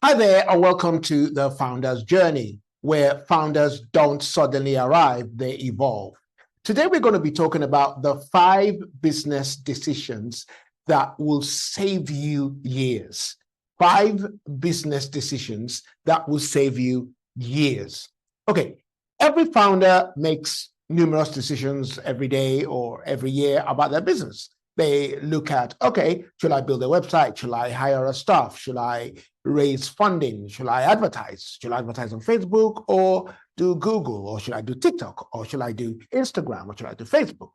Hi there, and welcome to the Founder's Journey, where founders don't suddenly arrive, they evolve. Today, we're going to be talking about the 5 business decisions that will save you years. 5 business decisions that will save you years. Okay, every founder makes numerous decisions every day or every year about their business. They look at, okay, should I build a website? Should I hire a staff? Should I raise funding? Should I advertise? Should I advertise on Facebook or do Google? Or should I do TikTok? Or should I do Instagram? Or should I do Facebook?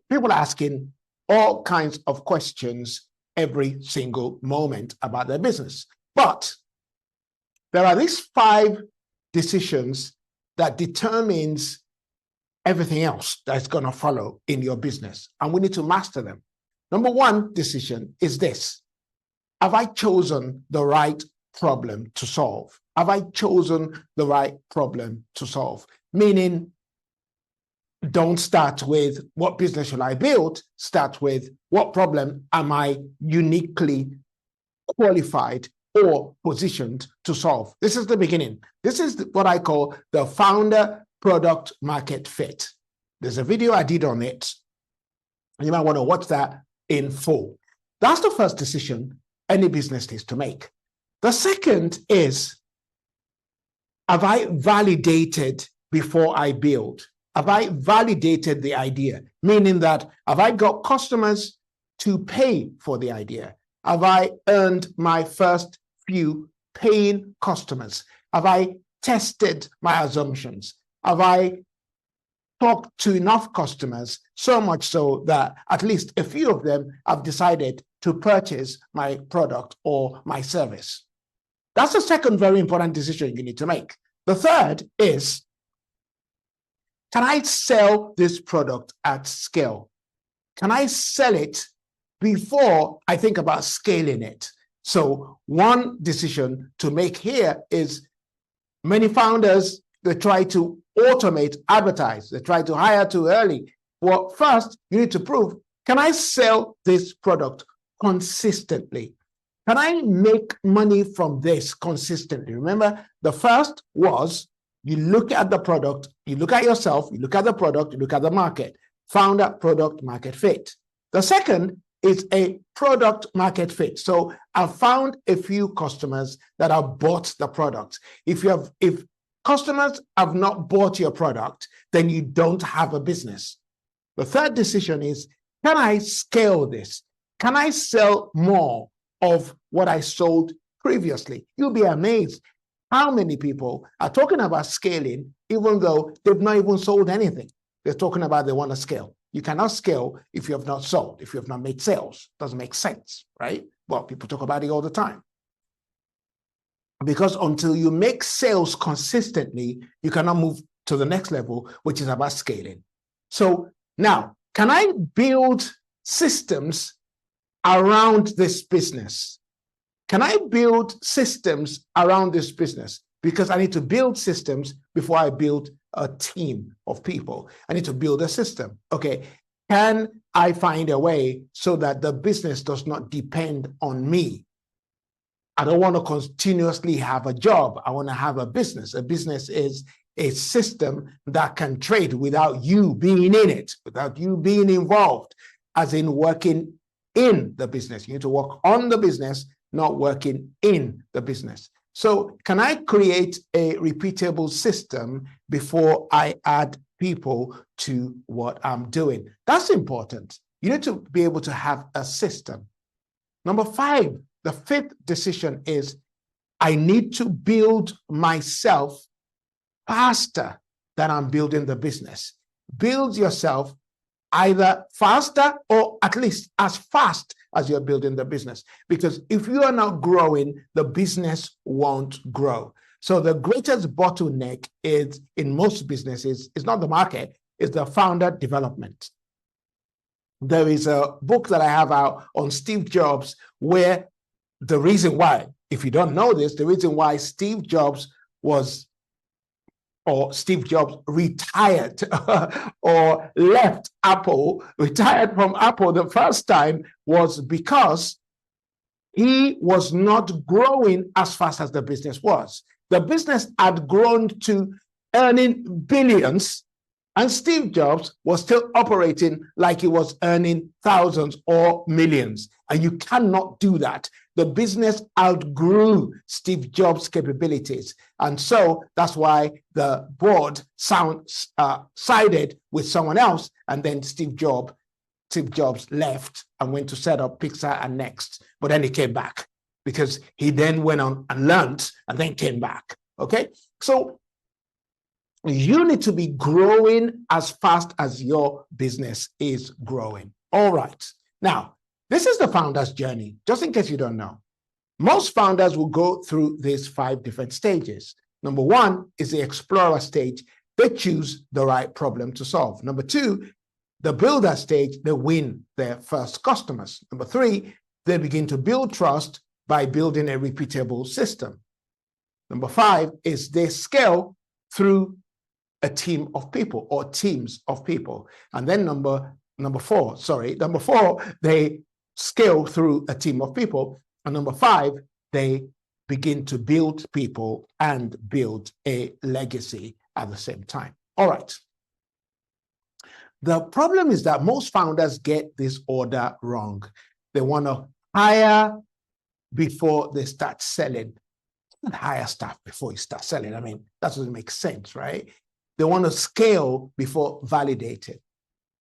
People are asking all kinds of questions every single moment about their business. But there are these 5 decisions that determines everything else that's going to follow in your business, and we need to master them. Number 1 decision is this: have I chosen the right problem to solve? Have I chosen the right problem to solve? Meaning, don't start with what business should I build, start with what problem am I uniquely qualified or positioned to solve. This is the beginning. This is what I call the founder product market fit. There's a video I did on it, and you might want to watch that in full. That's the first decision any business needs to make. The second is, have I validated before I build? Have I validated the idea? Meaning that, have I got customers to pay for the idea? Have I earned my first few paying customers? Have I tested my assumptions? Have I talked to enough customers, so much so that at least a few of them have decided to purchase my product or my service? That's the second very important decision you need to make. The third is, can I sell this product at scale? Can I sell it before I think about scaling it? So one decision to make here is, many founders, they try to automate, advertise. They try to hire too early. Well, first, you need to prove, can I sell this product consistently? Can I make money from this consistently? Remember, the first was, you look at the product, you look at yourself, you look at the product, you look at the market. Founder product market fit. The second is a product market fit. So I found a few customers that have bought the product. If customers have not bought your product, then you don't have a business. The third decision is, can I scale this? Can I sell more of what I sold previously? You'll be amazed how many people are talking about scaling, even though they've not even sold anything. They're talking about they want to scale. You cannot scale if you have not sold, if you have not made sales. Doesn't make sense, right? Well, people talk about it all the time. Because until you make sales consistently, you cannot move to the next level, which is about scaling. So now, can I build systems around this business? Can I build systems around this business? Because I need to build systems before I build a team of people. I need to build a system. Okay, can I find a way so that the business does not depend on me? I don't want to continuously have a job. I want to have a business. A business is a system that can trade without you being in it, without you being involved, as in working in the business. You need to work on the business, not working in the business. So can I create a repeatable system before I add people to what I'm doing? That's important. You need to be able to have a system. Number 5, the 5th decision is, I need to build myself faster than I'm building the business. Build yourself either faster or at least as fast as you're building the business. Because if you are not growing, the business won't grow. So the greatest bottleneck is, in most businesses, is not the market, it's the founder development. There is a book that I have out on Steve Jobs, where the reason why, if you don't know this, the reason why Steve Jobs retired or left Apple, retired from Apple the first time, was because he was not growing as fast as the business was. The business had grown to earning billions, and Steve Jobs was still operating like he was earning thousands or millions. And you cannot do that. The business outgrew Steve Jobs' capabilities. And so that's why the board sided with someone else. And then Steve Jobs left and went to set up Pixar and Next. But then he came back because he then went on and learned and then came back. Okay? So you need to be growing as fast as your business is growing. All right. Now, this is the founder's journey, just in case you don't know. Most founders will go through these 5 different stages. Number 1 is the explorer stage. They choose the right problem to solve. Number 2, the builder stage, they win their first customers. Number 3, they begin to build trust by building a repeatable system. Number 5 is they scale through a team of people or teams of people. And then number 4, they scale through a team of people. And number 5, they begin to build people and build a legacy at the same time. All right. The problem is that most founders get this order wrong. They want to hire before they start selling. Not hire staff before you start selling. I mean, that doesn't make sense, right? They want to scale before validating.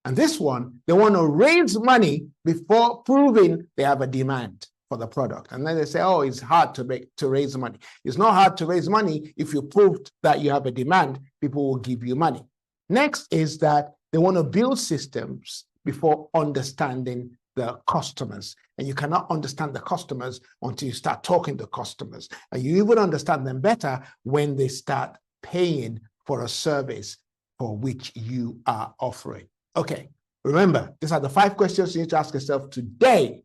And this one, they want to raise money before proving they have a demand for the product. And then they say, oh, it's hard to raise money. It's not hard to raise money. If you proved that you have a demand, people will give you money. Next is that they want to build systems before understanding the customers. And you cannot understand the customers until you start talking to customers. And you even understand them better when they start paying for a service for which you are offering. Okay, remember, these are the 5 questions you need to ask yourself today.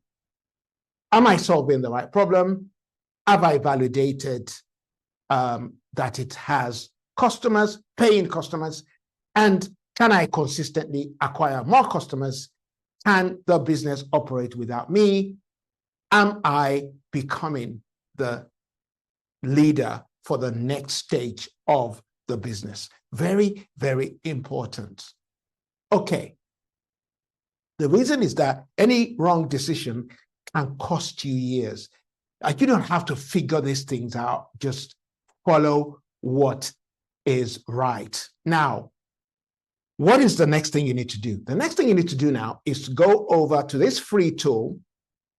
Am I solving the right problem? Have I validated that it has customers, paying customers? And can I consistently acquire more customers? Can the business operate without me? Am I becoming the leader for the next stage of the business? Very, very important. Okay. The reason is that any wrong decision can cost you years. You don't have to figure these things out. Just follow what is right. Now, what is the next thing you need to do? The next thing you need to do now is to go over to this free tool.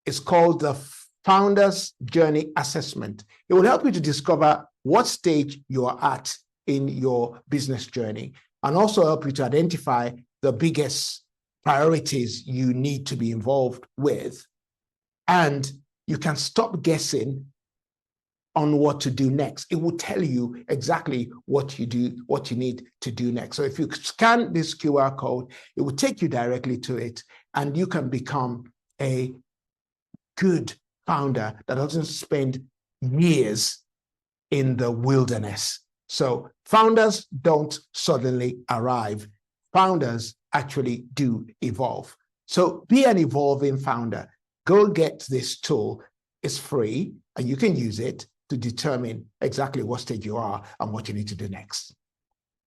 It's called the Founder's Journey Assessment. It will help you to discover what stage you are at in your business journey and also help you to identify the biggest priorities you need to be involved with. And you can stop guessing on what to do next. It will tell you exactly what you need to do next. So if you scan this QR code, it will take you directly to it, and you can become a good founder that doesn't spend years in the wilderness. So founders don't suddenly arrive. Founders actually do evolve. So be an evolving founder. Go get this tool. It's free, and you can use it to determine exactly what stage you are and what you need to do next.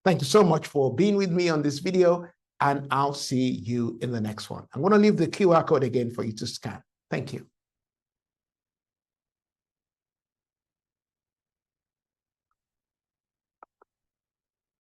Thank you so much for being with me on this video, and I'll see you in the next one. I'm going to leave the QR code again for you to scan. Thank you.